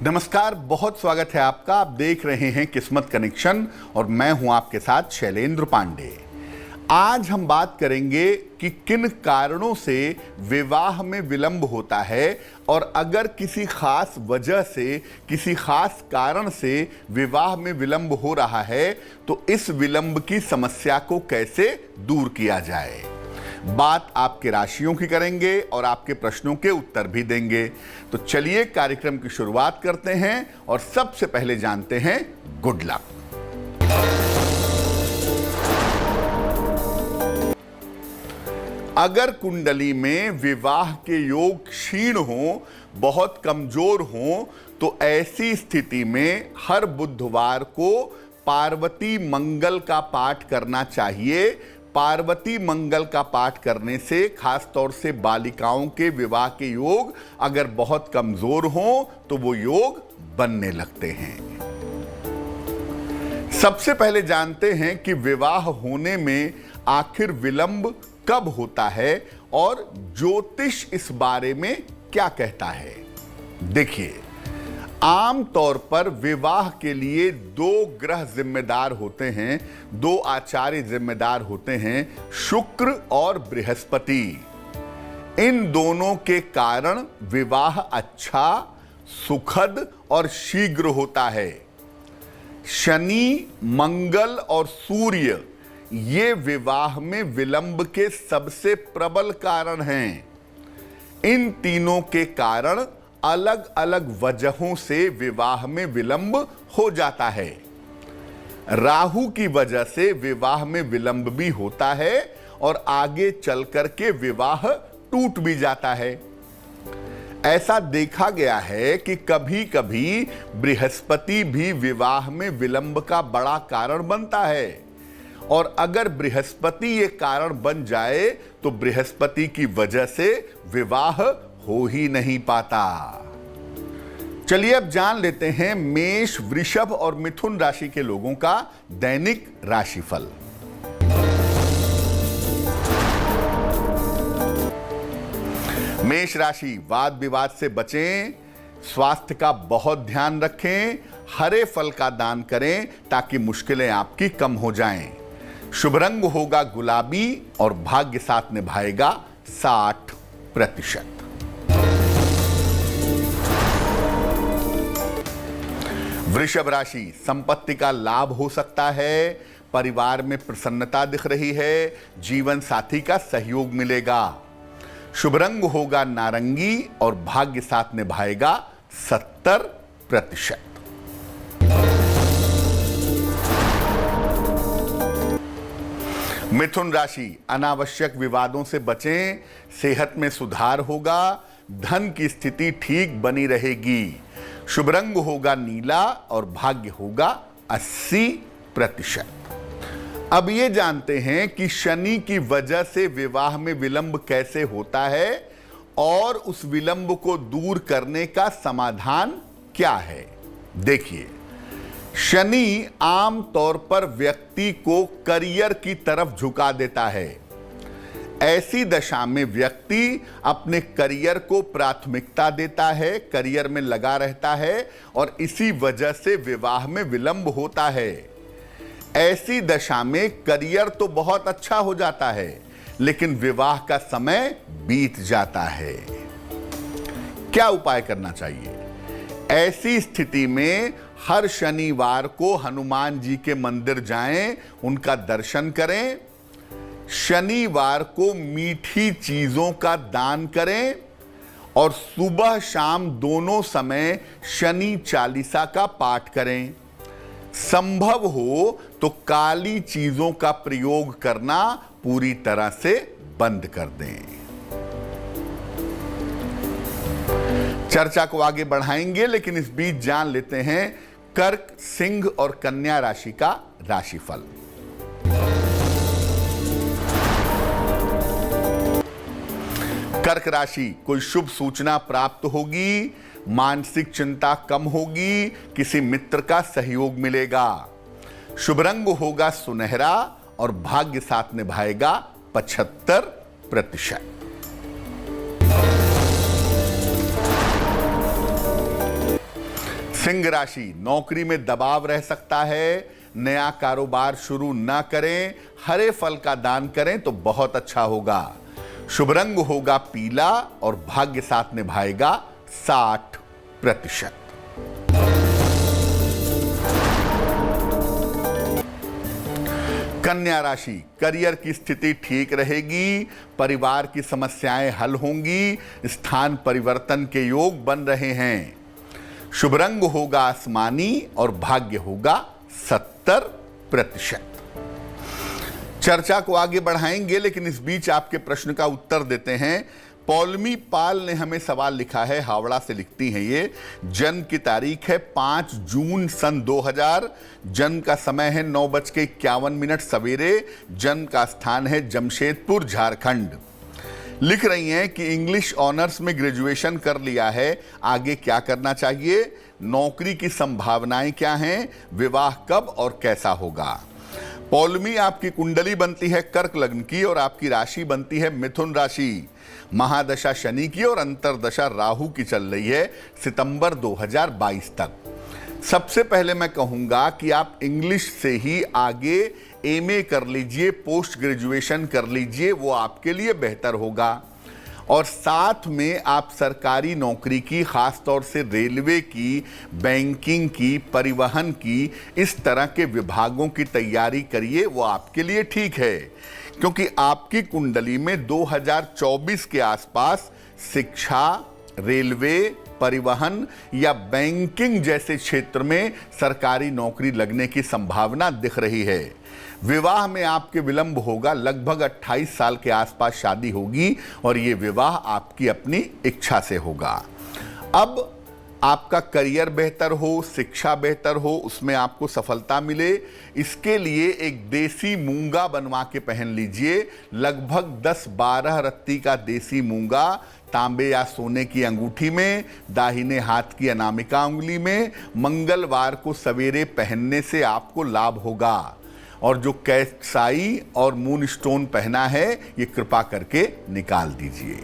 नमस्कार, बहुत स्वागत है आपका। आप देख रहे हैं किस्मत कनेक्शन और मैं हूं आपके साथ शैलेंद्र पांडे। आज हम बात करेंगे कि किन कारणों से विवाह में विलंब होता है और अगर किसी खास वजह से, किसी खास कारण से विवाह में विलंब हो रहा है तो इस विलंब की समस्या को कैसे दूर किया जाए। बात आपके राशियों की करेंगे और आपके प्रश्नों के उत्तर भी देंगे। तो चलिए कार्यक्रम की शुरुआत करते हैं और सबसे पहले जानते हैं गुड लक। अगर कुंडली में विवाह के योग क्षीण हो, बहुत कमजोर हो, तो ऐसी स्थिति में हर बुधवार को पार्वती मंगल का पाठ करना चाहिए। पार्वती मंगल का पाठ करने से खास तौर से बालिकाओं के विवाह के योग अगर बहुत कमजोर हों तो वो योग बनने लगते हैं। सबसे पहले जानते हैं कि विवाह होने में आखिर विलंब कब होता है और ज्योतिष इस बारे में क्या कहता है। देखिए, आम तौर पर विवाह के लिए दो ग्रह जिम्मेदार होते हैं, दो आचार्य जिम्मेदार होते हैं, शुक्र और बृहस्पति। इन दोनों के कारण विवाह अच्छा, सुखद और शीघ्र होता है। शनि, मंगल और सूर्य ये विवाह में विलंब के सबसे प्रबल कारण हैं। इन तीनों के कारण अलग अलग वजहों से विवाह में विलंब हो जाता है। राहु की वजह से विवाह में विलंब भी होता है और आगे चल करके विवाह टूट भी जाता है। ऐसा देखा गया है कि कभी कभी बृहस्पति भी विवाह में विलंब का बड़ा कारण बनता है और अगर बृहस्पति ये कारण बन जाए तो बृहस्पति की वजह से विवाह हो ही नहीं पाता। चलिए अब जान लेते हैं मेष, वृषभ और मिथुन राशि के लोगों का दैनिक राशिफल। मेष राशि, वाद विवाद से बचें, स्वास्थ्य का बहुत ध्यान रखें, हरे फल का दान करें ताकि मुश्किलें आपकी कम हो जाएं। शुभ रंग होगा गुलाबी और भाग्य साथ निभाएगा 60%। वृषभ राशि, संपत्ति का लाभ हो सकता है, परिवार में प्रसन्नता दिख रही है, जीवन साथी का सहयोग मिलेगा। शुभ रंग होगा नारंगी और भाग्य साथ निभाएगा 70%। मिथुन राशि, अनावश्यक विवादों से बचें, सेहत में सुधार होगा, धन की स्थिति ठीक बनी रहेगी। शुभ रंग होगा नीला और भाग्य होगा 80%। अब ये जानते हैं कि शनि की वजह से विवाह में विलंब कैसे होता है और उस विलंब को दूर करने का समाधान क्या है। देखिए, शनि आम तौर पर व्यक्ति को करियर की तरफ झुका देता है। ऐसी दशा में व्यक्ति अपने करियर को प्राथमिकता देता है, करियर में लगा रहता है और इसी वजह से विवाह में विलंब होता है। ऐसी दशा में करियर तो बहुत अच्छा हो जाता है लेकिन विवाह का समय बीत जाता है। क्या उपाय करना चाहिए? ऐसी स्थिति में हर शनिवार को हनुमान जी के मंदिर जाएं, उनका दर्शन करें। शनिवार को मीठी चीजों का दान करें और सुबह शाम दोनों समय शनि चालीसा का पाठ करें। संभव हो तो काली चीजों का प्रयोग करना पूरी तरह से बंद कर दें। चर्चा को आगे बढ़ाएंगे लेकिन इस बीच जान लेते हैं कर्क, सिंह और कन्या राशि का राशिफल। कर्क राशि, कोई शुभ सूचना प्राप्त होगी, मानसिक चिंता कम होगी, किसी मित्र का सहयोग मिलेगा। शुभ रंग होगा सुनहरा और भाग्य साथ निभाएगा 75%। सिंह राशि, नौकरी में दबाव रह सकता है, नया कारोबार शुरू ना करें, हरे फल का दान करें तो बहुत अच्छा होगा। शुभ रंग होगा पीला और भाग्य साथ निभाएगा 60%। कन्या राशि, करियर की स्थिति ठीक रहेगी, परिवार की समस्याएं हल होंगी, स्थान परिवर्तन के योग बन रहे हैं। शुभ रंग होगा आसमानी और भाग्य होगा 70%। चर्चा को आगे बढ़ाएंगे, लेकिन इस बीच आपके प्रश्न का उत्तर देते हैं। पौलमी पाल ने हमें सवाल लिखा है, हावड़ा से लिखती हैं ये। जन्म की तारीख है 5 जून सन 2000, जन्म का समय है 9:51 सवेरे, जन्म का स्थान है जमशेदपुर झारखंड। लिख रही हैं कि इंग्लिश ऑनर्स में ग्रेजुएशन कर लिया है, आगे क्या करना चाहिए, नौकरी की संभावनाएं क्या हैं, विवाह कब और कैसा होगा। पौलमी, आपकी कुंडली बनती है कर्क लग्न की और आपकी राशि बनती है मिथुन राशि। महादशा शनि की और अंतरदशा राहु की चल रही है सितंबर 2022 तक। सबसे पहले मैं कहूंगा कि आप इंग्लिश से ही आगे एमए कर लीजिए, पोस्ट ग्रेजुएशन कर लीजिए, वो आपके लिए बेहतर होगा। और साथ में आप सरकारी नौकरी की, खास तौर से रेलवे की, बैंकिंग की, परिवहन की, इस तरह के विभागों की तैयारी करिए, वो आपके लिए ठीक है। क्योंकि आपकी कुंडली में 2024 के आसपास शिक्षा, रेलवे, परिवहन या बैंकिंग जैसे क्षेत्र में सरकारी नौकरी लगने की संभावना दिख रही है। विवाह में आपके विलंब होगा, लगभग 28 साल के आसपास शादी होगी और ये विवाह आपकी अपनी इच्छा से होगा। अब आपका करियर बेहतर हो, शिक्षा बेहतर हो, उसमें आपको सफलता मिले, इसके लिए एक देसी मूंगा बनवा के पहन लीजिए। लगभग 10-12 रत्ती का देसी मूंगा तांबे या सोने की अंगूठी में, दाहिने हाथ की अनामिका उंगली में, मंगलवार को सवेरे पहनने से आपको लाभ होगा। और जो कैसाई और मून स्टोन पहना है, ये कृपा करके निकाल दीजिए।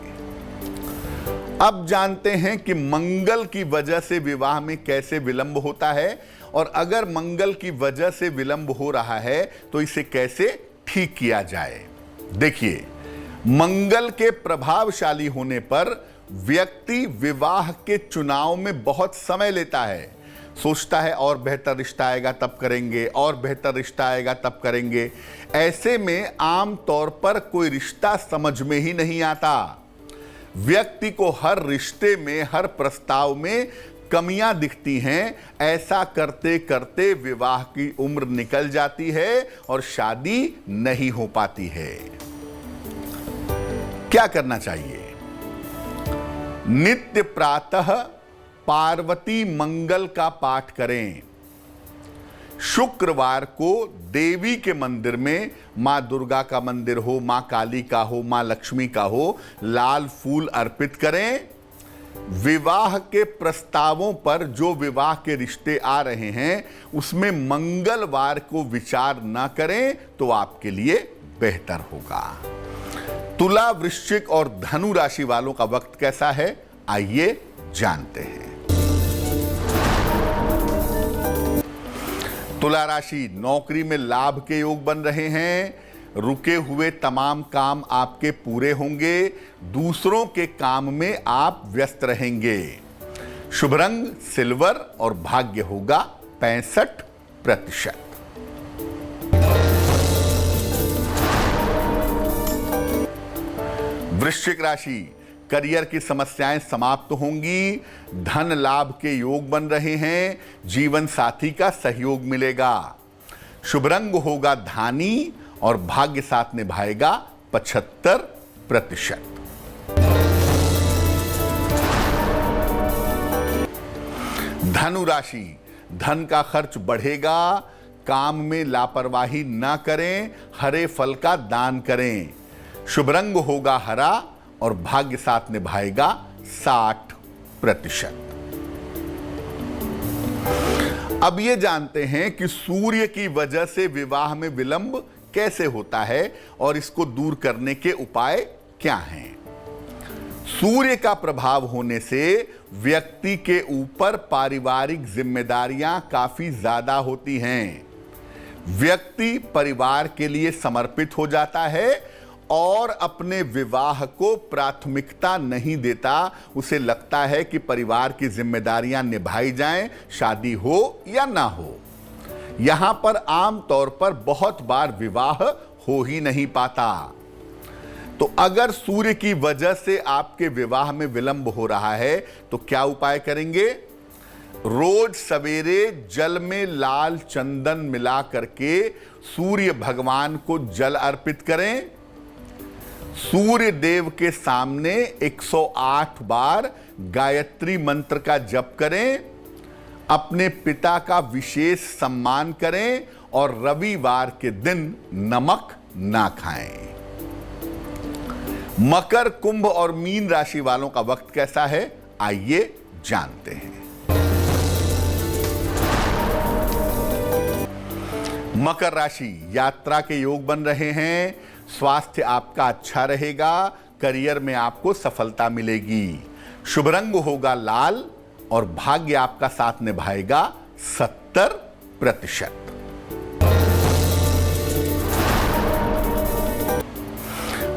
अब जानते हैं कि मंगल की वजह से विवाह में कैसे विलंब होता है, और अगर मंगल की वजह से विलंब हो रहा है तो इसे कैसे ठीक किया जाए। देखिए, मंगल के प्रभावशाली होने पर व्यक्ति विवाह के चुनाव में बहुत समय लेता है, सोचता है और बेहतर रिश्ता आएगा तब करेंगे, और बेहतर रिश्ता आएगा तब करेंगे। ऐसे में आम तौर पर कोई रिश्ता समझ में ही नहीं आता। व्यक्ति को हर रिश्ते में, हर प्रस्ताव में कमियां दिखती हैं। ऐसा करते करते विवाह की उम्र निकल जाती है और शादी नहीं हो पाती है। क्या करना चाहिए? नित्य प्रातः पार्वती मंगल का पाठ करें। शुक्रवार को देवी के मंदिर में, मां दुर्गा का मंदिर हो, मां काली का हो, मां लक्ष्मी का हो, लाल फूल अर्पित करें। विवाह के प्रस्तावों पर, जो विवाह के रिश्ते आ रहे हैं, उसमें मंगलवार को विचार ना करें तो आपके लिए बेहतर होगा। तुला, वृश्चिक और धनु राशि वालों का वक्त कैसा है, आइए जानते हैं। तुला राशि, नौकरी में लाभ के योग बन रहे हैं, रुके हुए तमाम काम आपके पूरे होंगे, दूसरों के काम में आप व्यस्त रहेंगे। शुभ रंग सिल्वर और भाग्य होगा 65%। वृश्चिक राशि, करियर की समस्याएं समाप्त होंगी, धन लाभ के योग बन रहे हैं, जीवन साथी का सहयोग मिलेगा। शुभ रंग होगा धानी और भाग्य साथ निभाएगा 75%। धनु राशि, धन का खर्च बढ़ेगा, काम में लापरवाही ना करें, हरे फल का दान करें। शुभ रंग होगा हरा और भाग्य साथ निभाएगा 60%। अब ये जानते हैं कि सूर्य की वजह से विवाह में विलंब कैसे होता है और इसको दूर करने के उपाय क्या हैं। सूर्य का प्रभाव होने से व्यक्ति के ऊपर पारिवारिक जिम्मेदारियां काफी ज्यादा होती हैं। व्यक्ति परिवार के लिए समर्पित हो जाता है और अपने विवाह को प्राथमिकता नहीं देता। उसे लगता है कि परिवार की जिम्मेदारियां निभाई जाएं, शादी हो या ना हो। यहां पर आमतौर पर बहुत बार विवाह हो ही नहीं पाता। तो अगर सूर्य की वजह से आपके विवाह में विलंब हो रहा है तो क्या उपाय करेंगे? रोज सवेरे जल में लाल चंदन मिला करके सूर्य भगवान को जल अर्पित करें। सूर्य देव के सामने 108 बार गायत्री मंत्र का जप करें। अपने पिता का विशेष सम्मान करें और रविवार के दिन नमक ना खाएं। मकर, कुंभ और मीन राशि वालों का वक्त कैसा है, आइए जानते हैं। मकर राशि, यात्रा के योग बन रहे हैं। स्वास्थ्य आपका अच्छा रहेगा। करियर में आपको सफलता मिलेगी। शुभ रंग होगा लाल और भाग्य आपका साथ निभाएगा 70%।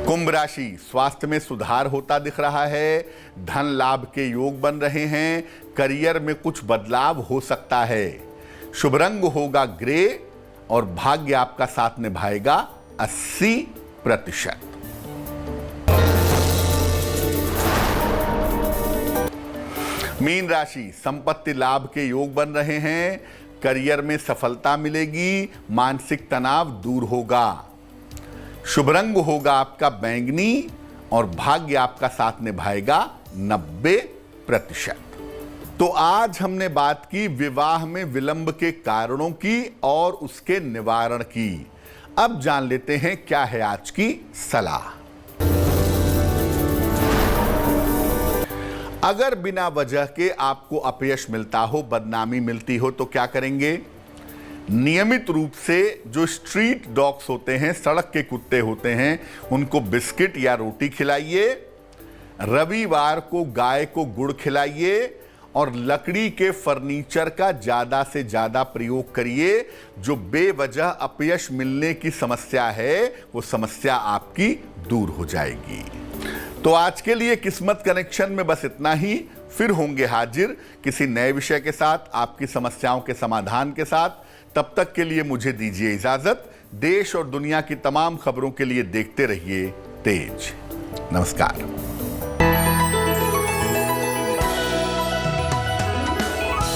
कुंभ राशि, स्वास्थ्य में सुधार होता दिख रहा है। धन लाभ के योग बन रहे हैं। करियर में कुछ बदलाव हो सकता है। शुभ रंग होगा ग्रे और भाग्य आपका साथ निभाएगा 80%। मीन राशि, संपत्ति लाभ के योग बन रहे हैं। करियर में सफलता मिलेगी। मानसिक तनाव दूर होगा। शुभ रंग होगा आपका बैंगनी और भाग्य आपका साथ निभाएगा 90%। तो आज हमने बात की विवाह में विलंब के कारणों की और उसके निवारण की। अब जान लेते हैं क्या है आज की सलाह। अगर बिना वजह के आपको अपयश मिलता हो, बदनामी मिलती हो, तो क्या करेंगे? नियमित रूप से जो स्ट्रीट डॉग्स होते हैं, सड़क के कुत्ते होते हैं, उनको बिस्किट या रोटी खिलाइए। रविवार को गाय को गुड़ खिलाइए और लकड़ी के फर्नीचर का ज्यादा से ज्यादा प्रयोग करिए। जो बेवजह अपयश मिलने की समस्या है वो समस्या आपकी दूर हो जाएगी। तो आज के लिए किस्मत कनेक्शन में बस इतना ही। फिर होंगे हाजिर किसी नए विषय के साथ, आपकी समस्याओं के समाधान के साथ। तब तक के लिए मुझे दीजिए इजाजत। देश और दुनिया की तमाम खबरों के लिए देखते रहिए तेज। नमस्कार।